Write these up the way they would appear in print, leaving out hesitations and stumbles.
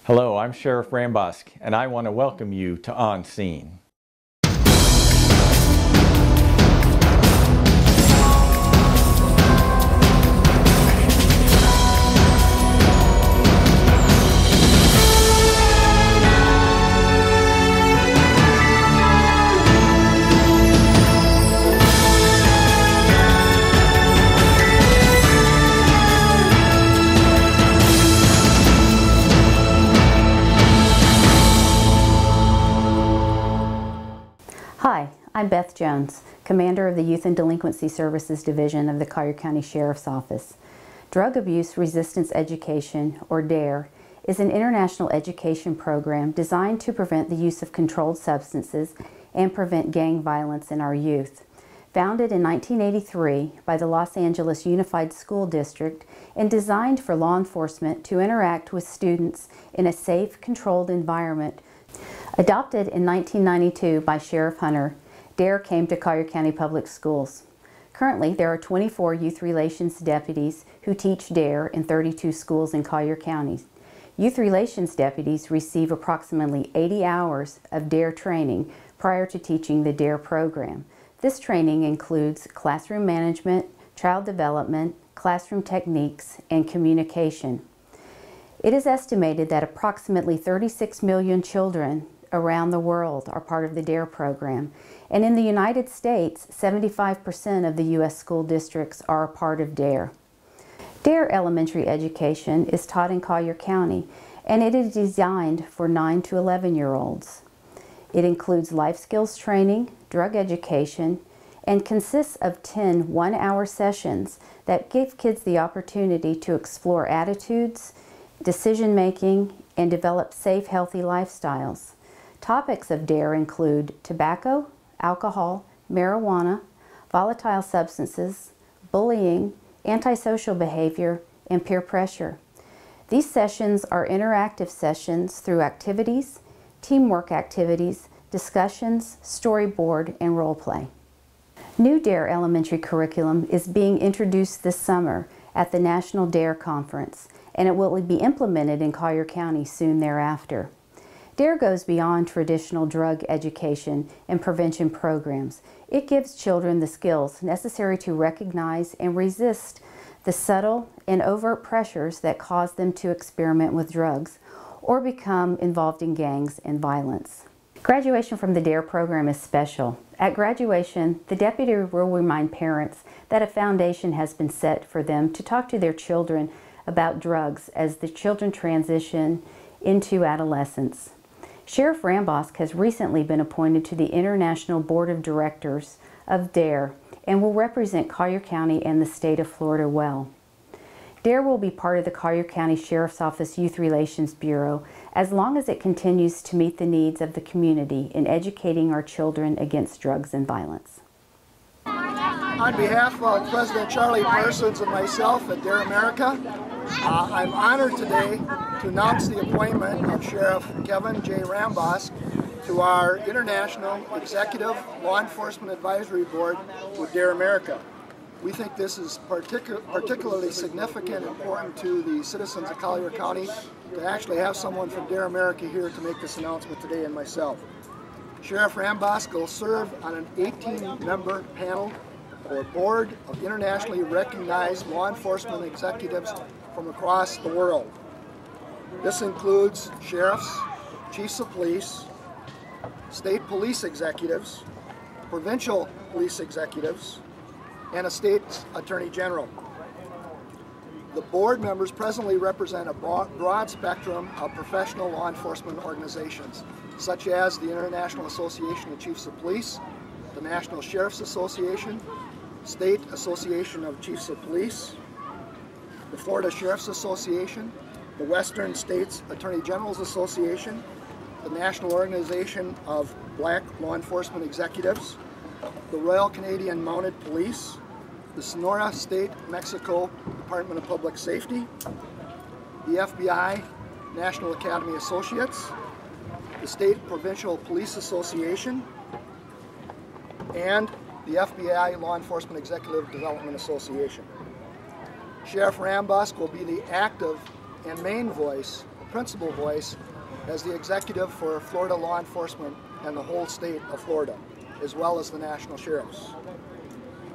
Hello, I'm Sheriff Rambosk, and I want to welcome you to On Scene. Hi, I'm Beth Jones, Commander of the Youth and Delinquency Services Division of the Collier County Sheriff's Office. Drug Abuse Resistance Education, or DARE, is an international education program designed to prevent the use of controlled substances and prevent gang violence in our youth. Founded in 1983 by the Los Angeles Unified School District and designed for law enforcement to interact with students in a safe, controlled environment. Adopted in 1992 by Sheriff Hunter, DARE came to Collier County Public Schools. Currently, there are 24 youth relations deputies who teach DARE in 32 schools in Collier County. Youth relations deputies receive approximately 80 hours of DARE training prior to teaching the DARE program. This training includes classroom management, child development, classroom techniques, and communication. It is estimated that approximately 36 million children around the world are part of the DARE program, and in the United States, 75% of the U.S. school districts are a part of DARE. DARE elementary education is taught in Collier County, and it is designed for 9 to 11-year-olds. It includes life skills training, drug education, and consists of 10 one-hour sessions that give kids the opportunity to explore attitudes, decision-making, and develop safe, healthy lifestyles. Topics of DARE include tobacco, alcohol, marijuana, volatile substances, bullying, antisocial behavior, and peer pressure. These sessions are interactive sessions through activities, teamwork activities, discussions, storyboard, and role play. New DARE elementary curriculum is being introduced this summer at the National DARE Conference, and it will be implemented in Collier County soon thereafter. DARE goes beyond traditional drug education and prevention programs. It gives children the skills necessary to recognize and resist the subtle and overt pressures that cause them to experiment with drugs or become involved in gangs and violence. Graduation from the DARE program is special. At graduation, the deputy will remind parents that a foundation has been set for them to talk to their children about drugs as the children transition into adolescence. Sheriff Rambosk has recently been appointed to the International Board of Directors of DARE and will represent Collier County and the state of Florida well. DARE will be part of the Collier County Sheriff's Office Youth Relations Bureau as long as it continues to meet the needs of the community in educating our children against drugs and violence. On behalf of President Charlie Parsons and myself at DARE America, I'm honored today to announce the appointment of Sheriff Kevin J. Rambosk to our International Executive Law Enforcement Advisory Board with DARE America. We think this is particularly significant and important to the citizens of Collier County to actually have someone from DARE America here to make this announcement today, and myself. Sheriff Rambosk will serve on an 18-member panel or board of internationally recognized law enforcement executives from across the world. This includes sheriffs, chiefs of police, state police executives, provincial police executives, and a state attorney general. The board members presently represent a broad spectrum of professional law enforcement organizations, such as the International Association of Chiefs of Police, the National Sheriff's Association, State Association of Chiefs of Police, the Florida Sheriff's Association, the Western States Attorney General's Association, the National Organization of Black Law Enforcement Executives, the Royal Canadian Mounted Police, the Sonora State Mexico Department of Public Safety, the FBI National Academy Associates, the State Provincial Police Association, and the FBI Law Enforcement Executive Development Association. Sheriff Rambosk will be the active and main voice principal voice as the executive for Florida law enforcement and the whole state of Florida, as well as the national sheriffs.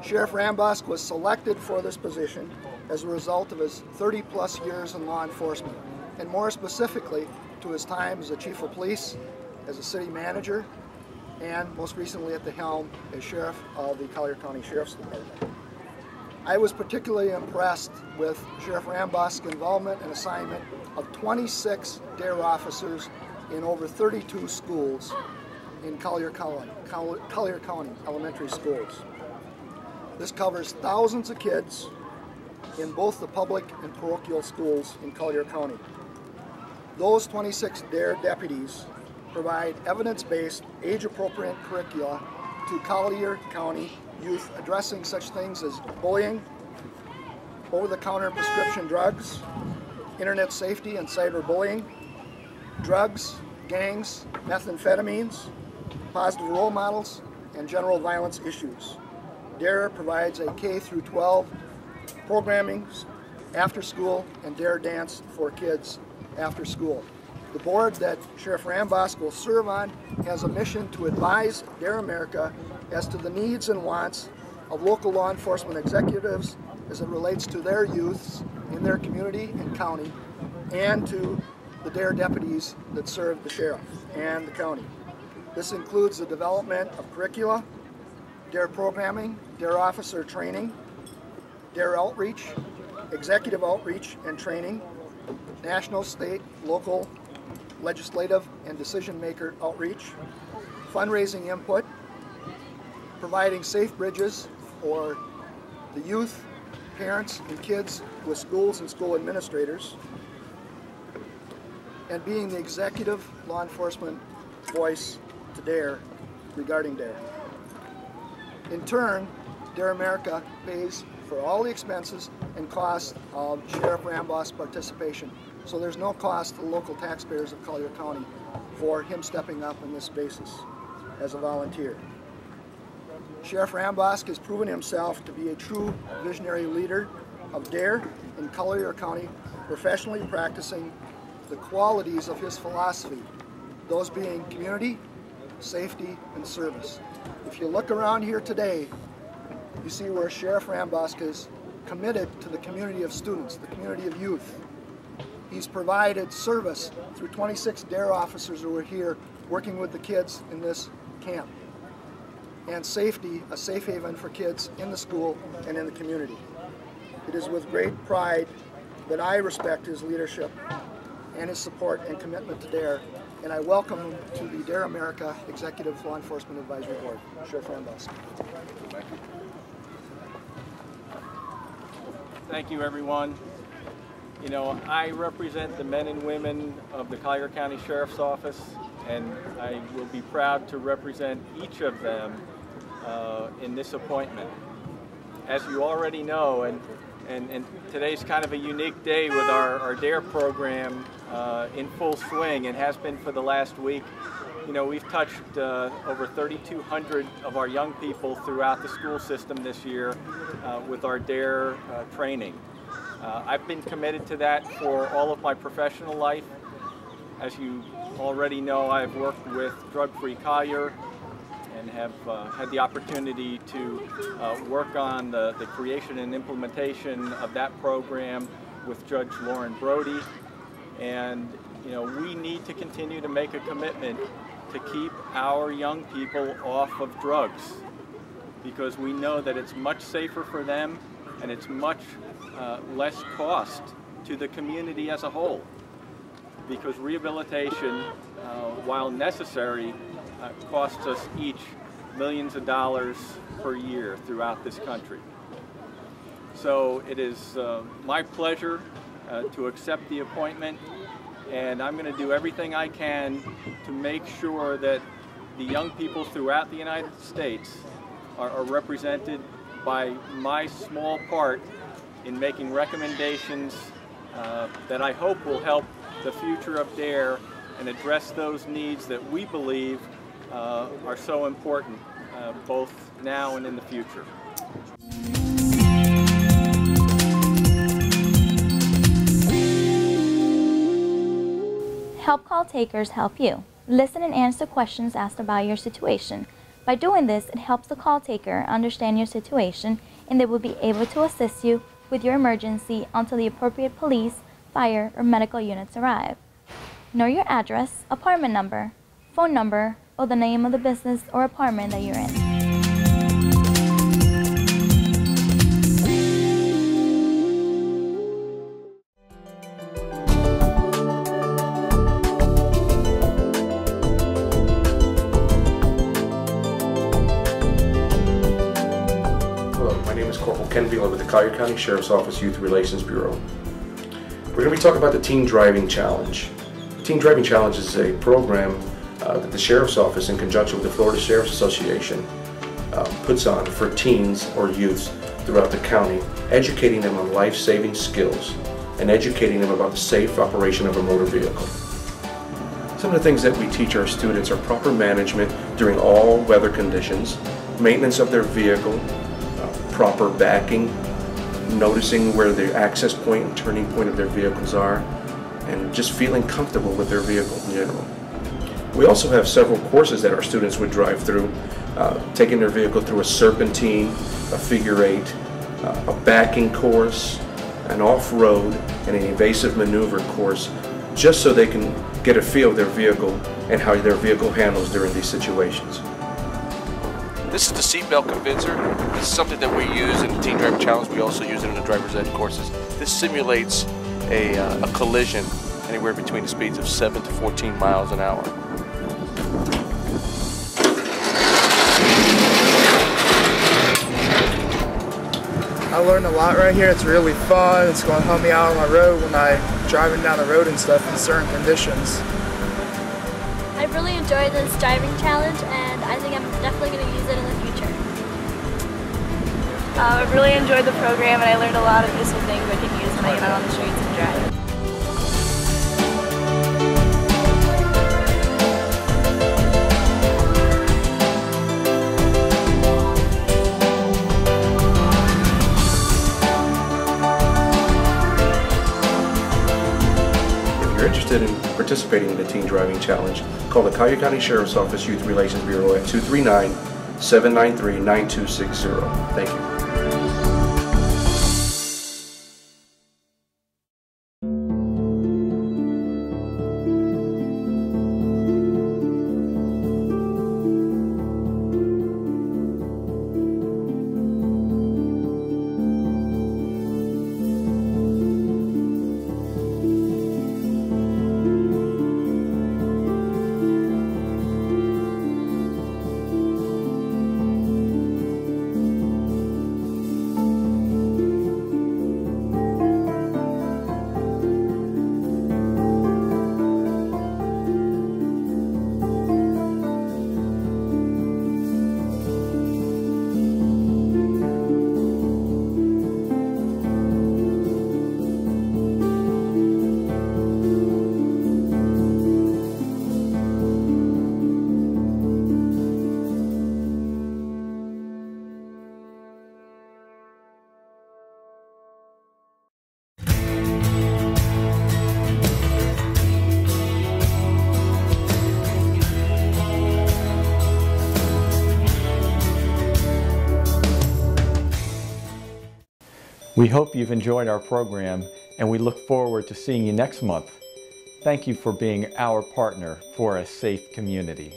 Sheriff Rambusk was selected for this position as a result of his 30-plus years in law enforcement, and more specifically to his time as a chief of police, as a city manager, and most recently at the helm as sheriff of the Collier County Sheriff's Department. I was particularly impressed with Sheriff Rambusk's involvement and assignment of 26 DARE officers in over 32 schools in Collier County elementary schools. This covers thousands of kids in both the public and parochial schools in Collier County. Those 26 DARE deputies provide evidence-based, age-appropriate curricula to Collier County youth addressing such things as bullying, over-the-counter prescription drugs, internet safety and cyberbullying, drugs, gangs, methamphetamines, positive role models, and general violence issues. DARE provides a K-12 programming after school and DARE dance for kids after school. The board that Sheriff Rambusk will serve on has a mission to advise DARE America as to the needs and wants of local law enforcement executives as it relates to their youths in their community and county, and to the DARE deputies that serve the sheriff and the county. This includes the development of curricula, DARE programming, DARE officer training, DARE outreach, executive outreach and training, national, state, local, legislative, and decision-maker outreach, fundraising input, providing safe bridges for the youth, parents, and kids with schools and school administrators, and being the executive law enforcement voice to DARE regarding DARE. In turn, DARE America pays for all the expenses and costs of Sheriff Rambusk's participation. So there's no cost to the local taxpayers of Collier County for him stepping up on this basis as a volunteer. Sheriff Rambusk has proven himself to be a true visionary leader of DARE in Collier County, professionally practicing the qualities of his philosophy, those being community, safety, and service. If you look around here today, you see where Sheriff Rambusk is committed to the community of students, the community of youth. He's provided service through 26 DARE officers who are here working with the kids in this camp. And safety, a safe haven for kids in the school and in the community. It is with great pride that I respect his leadership and his support and commitment to DARE, and I welcome him to the DARE America Executive Law Enforcement Advisory Board. Sheriff Rambusk. Thank you, everyone. You know, I represent the men and women of the Collier County Sheriff's Office, and I will be proud to represent each of them in this appointment. As you already know, and today's kind of a unique day with our DARE program in full swing, and has been for the last week. You know, we've touched over 3,200 of our young people throughout the school system this year with our DARE training. I've been committed to that for all of my professional life. As you already know, I've worked with Drug-Free Collier and have had the opportunity to work on the creation and implementation of that program with Judge Lauren Brody. And you know, we need to continue to make a commitment to keep our young people off of drugs, because we know that it's much safer for them and it's much less cost to the community as a whole, because rehabilitation, while necessary, costs us each millions of dollars per year throughout this country. So it is my pleasure to accept the appointment, and I'm going to do everything I can to make sure that the young people throughout the United States are represented by my small part in making recommendations that I hope will help the future of DARE and address those needs that we believe are so important, both now and in the future. Help call takers help you. Listen and answer questions asked about your situation. By doing this, it helps the call taker understand your situation, and they will be able to assist you with your emergency until the appropriate police, fire, or medical units arrive. Know your address, apartment number, phone number, or the name of the business or apartment that you're in. With the Collier County Sheriff's Office Youth Relations Bureau. We're going to be talking about the Teen Driving Challenge. The Teen Driving Challenge is a program that the Sheriff's Office, in conjunction with the Florida Sheriff's Association, puts on for teens or youths throughout the county, educating them on life-saving skills and educating them about the safe operation of a motor vehicle. Some of the things that we teach our students are proper management during all weather conditions, maintenance of their vehicle, proper backing, noticing where the access point and turning point of their vehicles are, and just feeling comfortable with their vehicle in general. We also have several courses that our students would drive through, taking their vehicle through a serpentine, a figure eight, a backing course, an off-road, and an evasive maneuver course, just so they can get a feel of their vehicle and how their vehicle handles during these situations. This is the seatbelt convincer. This is something that we use in the Teen Driving Challenge. We also use it in the driver's ed courses. This simulates a collision anywhere between the speeds of 7 to 14 miles an hour. I learned a lot right here. It's really fun. It's going to help me out on my road when I'm driving down the road and stuff in certain conditions. I've really enjoyed this driving challenge, and I think I'm definitely going to use it in the future. I've really enjoyed the program, and I learned a lot of useful things I can use when I get out on the streets and drive. If you're interested in participating in the Teen Driving Challenge, call the Collier County Sheriff's Office Youth Relations Bureau at 239-793-9260. Thank you. We hope you've enjoyed our program, and we look forward to seeing you next month. Thank you for being our partner for a safe community.